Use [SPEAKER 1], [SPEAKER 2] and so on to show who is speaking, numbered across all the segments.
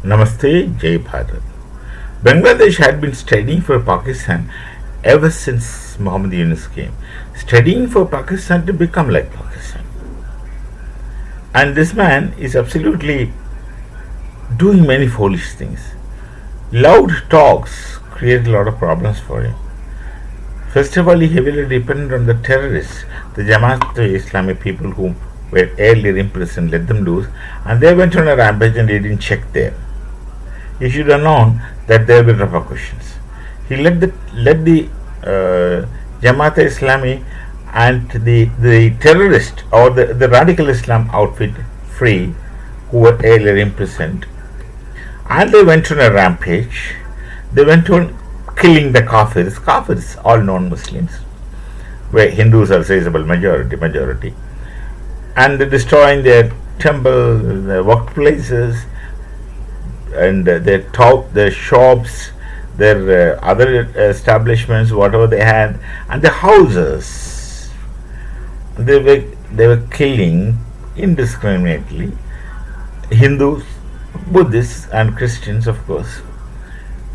[SPEAKER 1] Namaste, Jai Bharat. Bangladesh had been studying for Pakistan ever since Muhammad Yunus came, studying for Pakistan to become like Pakistan. And this man is absolutely doing many foolish things. Loud talks create a lot of problems for him. First of all, he heavily depended on the terrorists, the Jamaat-e-Islami people who were earlier imprisoned, let them loose, and they went on a rampage and he didn't check there. He should have known that there will be repercussions. He let the Jamaat-e-Islami and the terrorist or the radical Islam outfit free who were earlier imprisoned, and they went on a rampage. They went on killing the Kafirs, all non-Muslims, where Hindus are sizable majority, and destroying their temples, their workplaces, and their shops, their other establishments, whatever they had, and the houses. They were killing indiscriminately Hindus, Buddhists, and Christians, of course.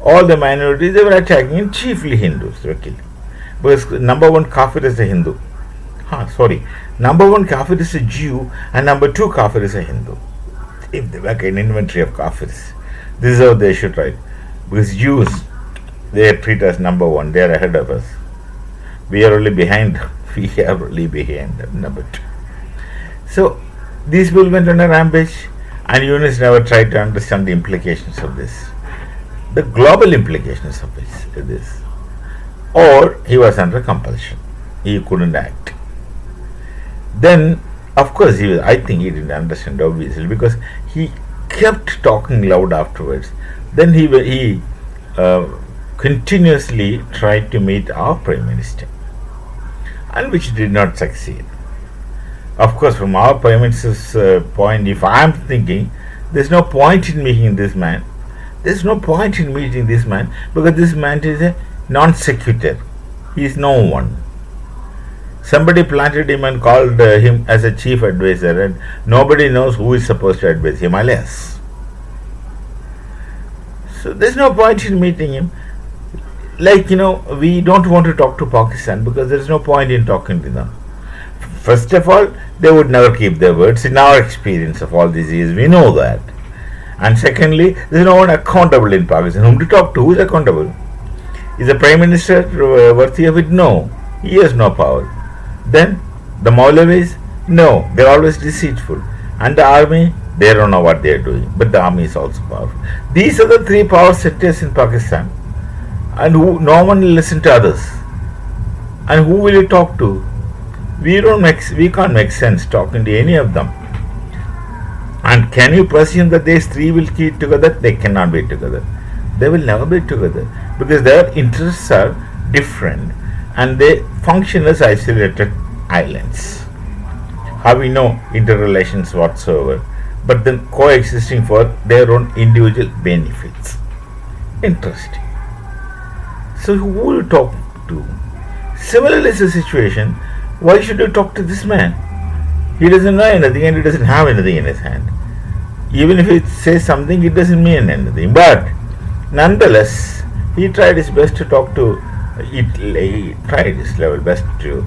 [SPEAKER 1] All the minorities they were attacking, and chiefly Hindus they were killing. Because number one kafir is a Hindu. Number one kafir is a Jew, and number two kafir is a Hindu. If they make an inventory of kafirs, this is how they should write. Because Jews, they treat us number one, they are ahead of us. We are only behind, we are only behind number two. So, these people went on a rampage, and Yunus never tried to understand the implications of this, the global implications of this. Or he was under compulsion, he couldn't act. Then, of course, I think he didn't understand, obviously, because he kept talking loud afterwards. Then he continuously tried to meet our Prime Minister, and which did not succeed. Of course, from our Prime Minister's point, if I am thinking, there's no point in meeting this man. There's no point in meeting this man because this man is a non sequitur. He is no one. Somebody planted him and called him as a chief advisor, and nobody knows who is supposed to advise Himalayas. So there's no point in meeting him. We don't want to talk to Pakistan because there's no point in talking to them. First of all, they would never keep their words. In our experience of all these years, we know that. And secondly, there's no one accountable in Pakistan. Whom to talk to? Who is accountable? Is the Prime Minister worthy of it? No. He has no power. Then the Maulavis? No. They're always deceitful. And the army? They don't know what they're doing. But the army is also powerful. These are the three power sectors in Pakistan. And no one will listen to others. And who will you talk to? We can't make sense talking to any of them. And can you presume that these three will keep together? They cannot be together. They will never be together because their interests are different and they function as isolated islands, having no interrelations whatsoever, but then coexisting for their own individual benefits. Interesting. So who will you talk to? Similarly, is the situation. Why should you talk to this man? He doesn't know anything and he doesn't have anything in his hand. Even if he says something, it doesn't mean anything. But nonetheless, he tried his best to talk to. He tried his level best to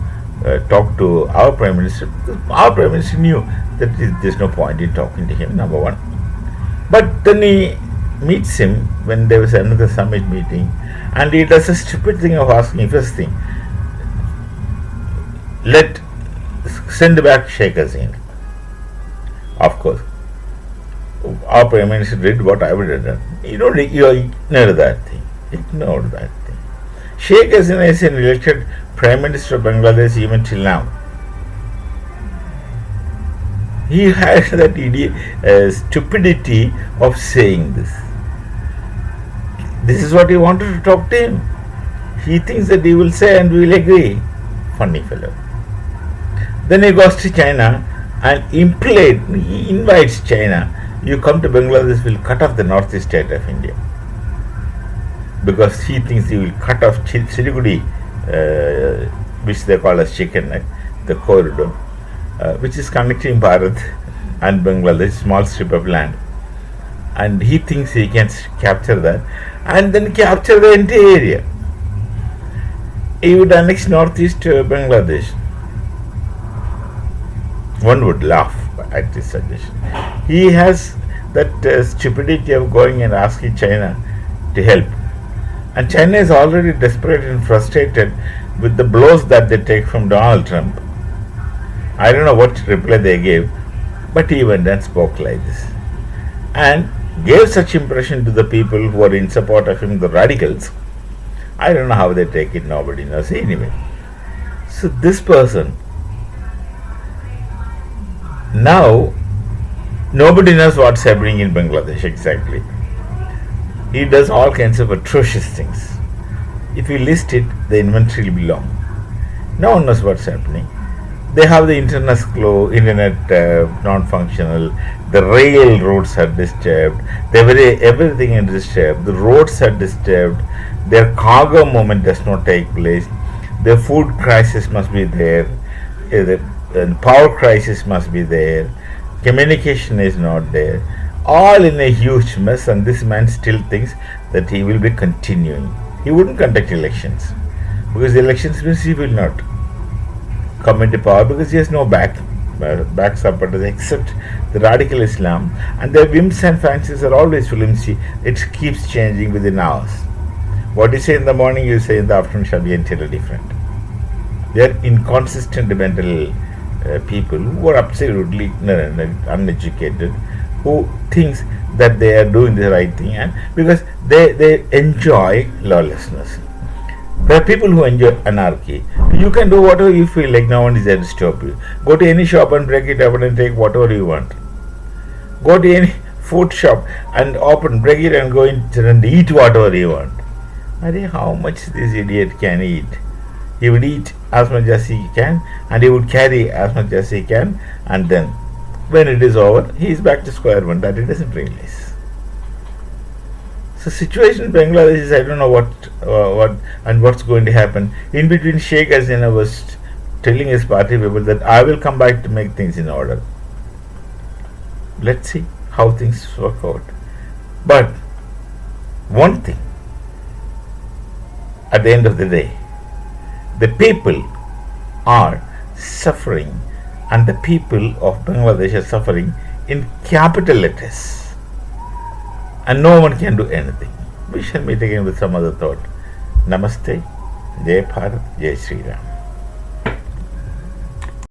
[SPEAKER 1] talk to our Prime Minister. Our Prime Minister knew that there's no point in talking to him. Number one. But then he meets him when there was another summit meeting, and he does a stupid thing of asking first thing. Send back Sheikh Hasina. Of course, our Prime Minister did what I would have done. You ignore that thing. Ignore that thing. Sheikh Hasina is an elected Prime Minister of Bangladesh even till now. He had that stupidity of saying this. This is what he wanted to talk to him. He thinks that he will say and we will agree. Funny fellow. Then he goes to China and he invites China. You come to Bangladesh, we'll cut off the northeast state of India. Because he thinks he will cut off Siliguri, which they call as chicken neck, the corridor, which is connecting Bharat and Bangladesh, small strip of land. and he thinks he can capture that and then capture the entire area. He would annex northeast Bangladesh. One would laugh at this suggestion. He has that stupidity of going and asking China to help. And China is already desperate and frustrated with the blows that they take from Donald Trump. I don't know what reply they gave, but he went and spoke like this. And gave such impression to the people who are in support of him, the radicals. I don't know how they take it, nobody knows. Anyway, so this person, now nobody knows what's happening in Bangladesh exactly. He does all kinds of atrocious things. If you list it, the inventory will be long. No one knows what's happening. They have the internet non-functional. The railroads are disturbed. Everything is disturbed. The roads are disturbed. Their cargo movement does not take place. The food crisis must be there. The power crisis must be there. Communication is not there. All in a huge mess, and this man still thinks that he will be continuing. He wouldn't conduct elections because the elections means he will not come into power because he has no back supporters except the radical Islam, and their whims and fancies are always flimsy. It keeps changing within hours. What you say in the morning, you say in the afternoon shall be entirely different. They are inconsistent mental people who are absolutely ignorant and uneducated, who thinks that they are doing the right thing, and because they enjoy lawlessness. There are people who enjoy anarchy. You can do whatever you feel like, no one is there to stop you. Go to any shop and break it open and take whatever you want. Go to any food shop and break it and go in and eat whatever you want. How much this idiot can eat? He would eat as much as he can and he would carry as much as he can, and then when it is over, he is back to square one that he doesn't realize. So situation in Bangladesh is, I don't know what and what's going to happen. In between, Sheikh Hasina was telling his party people that I will come back to make things in order. Let's see how things work out. But one thing, at the end of the day, the people are suffering, and the people of Bangladesh are suffering in capital letters. And no one can do anything. We shall meet again with some other thought. Namaste. Jai Bharat. Jai Sri Ram.